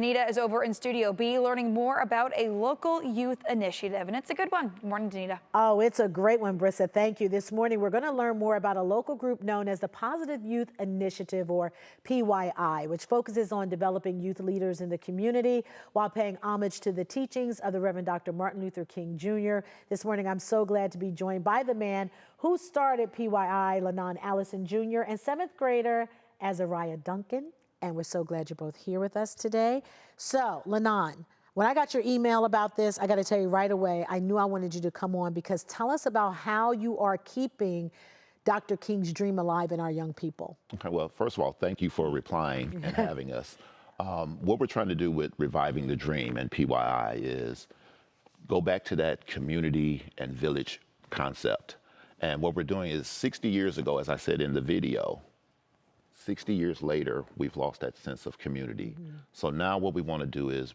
Danita is over in Studio B learning more about a local youth initiative, and it's a good one. Good morning, Danita. Oh, it's a great one, Brissa. Thank you. This morning, we're going to learn more about a local group known as the Positive Youth Initiative, or PYI, which focuses on developing youth leaders in the community while paying homage to the teachings of the Reverend Dr. Martin Luther King Jr. This morning, I'm so glad to be joined by the man who started PYI, Lenon Allison Jr., and 7th grader Azariah Duncan. And we're so glad you're both here with us today. So, Lenon, when I got your email about this, I got to tell you right away, I knew I wanted you to come on, because tell us about how you are keeping Dr. King's dream alive in our young people. Okay, well, first of all, thank you for replying and having us. What we're trying to do with Reviving the Dream and PYI is go back to that community and village concept. And what we're doing is 60 years ago, as I said in the video, 60 years later, we've lost that sense of community. So now what we want to do is,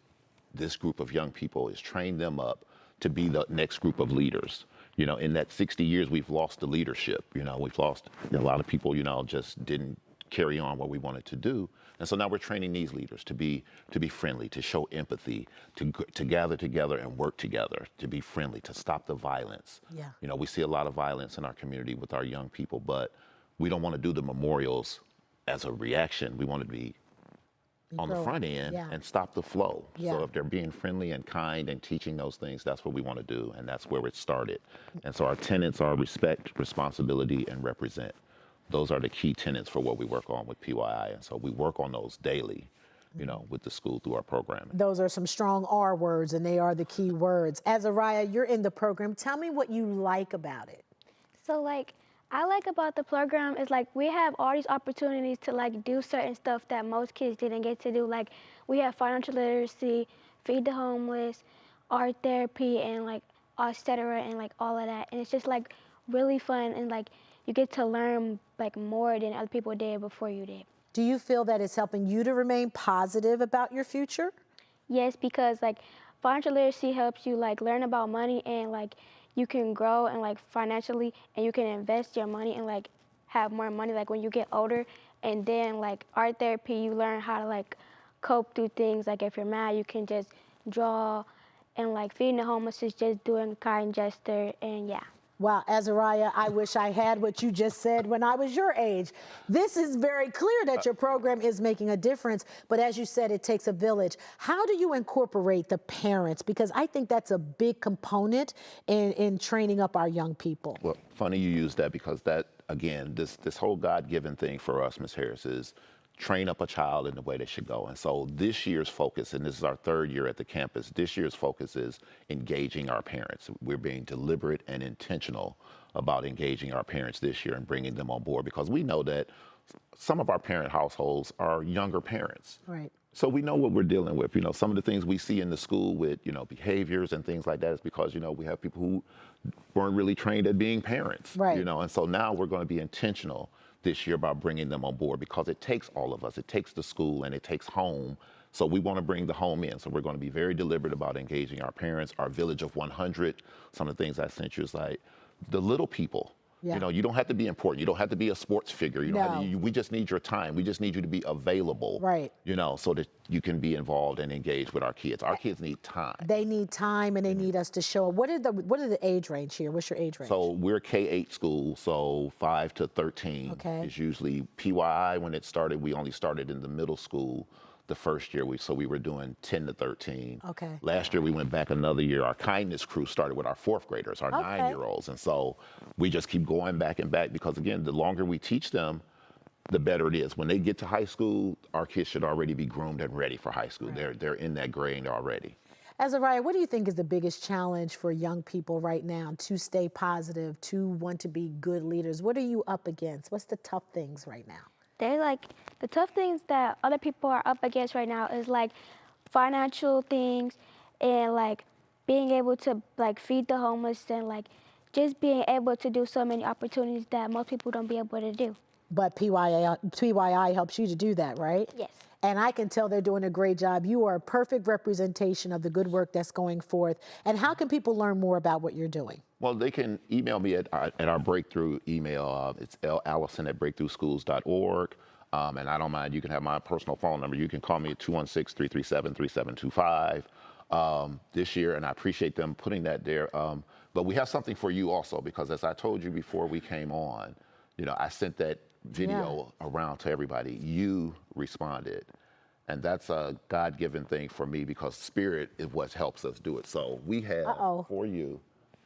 this group of young people is train them up to be the next group of leaders. You know, in that 60 years, we've lost the leadership. You know, we've lost a lot of people, you know, just didn't carry on what we wanted to do. And so now we're training these leaders to be friendly, to show empathy, to gather together and work together, to be friendly, to stop the violence. Yeah. You know, we see a lot of violence in our community with our young people, but we don't want to do the memorials as a reaction. We want to be on the front end and stop the flow. So if they're being friendly and kind and teaching those things, that's what we want to do, and that's where it started. And so our tenets are respect, responsibility, and represent. Those are the key tenets for what we work on with PYI, and so we work on those daily, you know, with the school through our programming. Those are some strong R words, and they are the key words. Azariah, you're in the program. Tell me what you like about it. So, I like about the program is we have all these opportunities to do certain stuff that most kids didn't get to do. We have financial literacy, feed the homeless, art therapy, and etc. and all of that. And it's just really fun, and you get to learn more than other people did before you did. Do you feel that it's helping you to remain positive about your future? Yes, because financial literacy helps you learn about money, and you can grow and financially, and you can invest your money and have more money when you get older. And then art therapy, you learn how to cope through things. If you're mad, you can just draw, and feeding the homeless is just doing a kind gesture, and yeah. Wow, Azariah, I wish I had what you just said when I was your age. This is very clear that your program is making a difference, but as you said, it takes a village. How do you incorporate the parents? Because I think that's a big component in training up our young people. Well, funny you use that, because that, again, this whole God-given thing for us, Ms. Harris, is train up a child in the way they should go. And so this year's focus, and this is our 3rd year at the campus, this year's focus is engaging our parents. We're being deliberate and intentional about engaging our parents this year and bringing them on board, because we know that some of our parent households are younger parents. Right. So we know what we're dealing with. You know, some of the things we see in the school with, you know, behaviors and things like that is because, you know, we have people who weren't really trained at being parents. Right. You know, and so now we're going to be intentional this year about bringing them on board, because it takes all of us. It takes the school and it takes home. So we want to bring the home in. So we're going to be very deliberate about engaging our parents, our village of 100. Some of the things I sent you is the little people. You know, you don't have to be important. You don't have to be a sports figure. You don't have to, we just need your time. We just need you to be available. Right. You know, so that you can be involved and engaged with our kids. Our kids need time. They need time, and they need us to show up. What are the age range here? What's your age range? So we're K-8 school, so 5 to 13 is usually PYI. When it started, we only started in the middle school. The first year, so we were doing 10 to 13. Okay. Last year, we went back another year. Our kindness crew started with our 4th graders, our 9-year-olds. And so we just keep going back and back, because again, the longer we teach them, the better it is. When they get to high school, our kids should already be groomed and ready for high school. Right. They're in that grade already. Azariah, what do you think is the biggest challenge for young people right now to stay positive, to want to be good leaders? What are you up against? What's the tough things right now? They're the tough things that other people are up against right now is financial things, and being able to feed the homeless, and just being able to do so many opportunities that most people don't be able to do. But PYI helps you to do that, right? Yes. And I can tell they're doing a great job. You are a perfect representation of the good work that's going forth. And how can people learn more about what you're doing? Well, they can email me at our breakthrough email. It's Allison@breakthroughschools.org. And I don't mind, you can have my personal phone number. You can call me at 216-337-3725 this year, and I appreciate them putting that there. But we have something for you also, because as I told you before we came on, I sent that video around to everybody. You responded. And that's a God-given thing for me, because spirit is what helps us do it. So we have for you.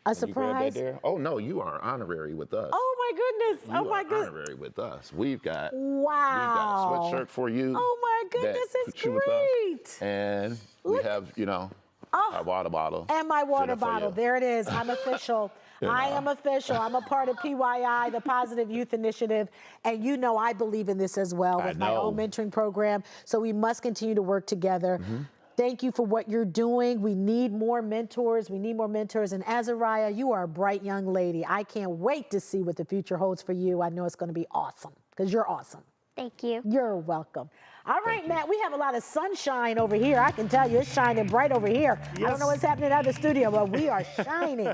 A Can you grab that surprise? there? Oh, no, you are honorary with us. Oh my goodness. You Oh my are goodness. honorary with us. We've got a Wow. sweatshirt for you. Oh my goodness, that it's puts you with us. great. And we Look. have, our water bottle. And my water sitting for bottle. you. There it is. I'm official. I am official. I'm a part of PYI, the Positive Youth Initiative. And I believe in this as well with my own mentoring program. So we must continue to work together. Thank you for what you're doing. We need more mentors. We need more mentors. And Azariah, you are a bright young lady. I can't wait to see what the future holds for you. I know it's going to be awesome, because you're awesome. Thank you. You're welcome. All right, Matt, we have a lot of sunshine over here. I can tell you it's shining bright over here. I don't know what's happening out of the studio, but we are shining.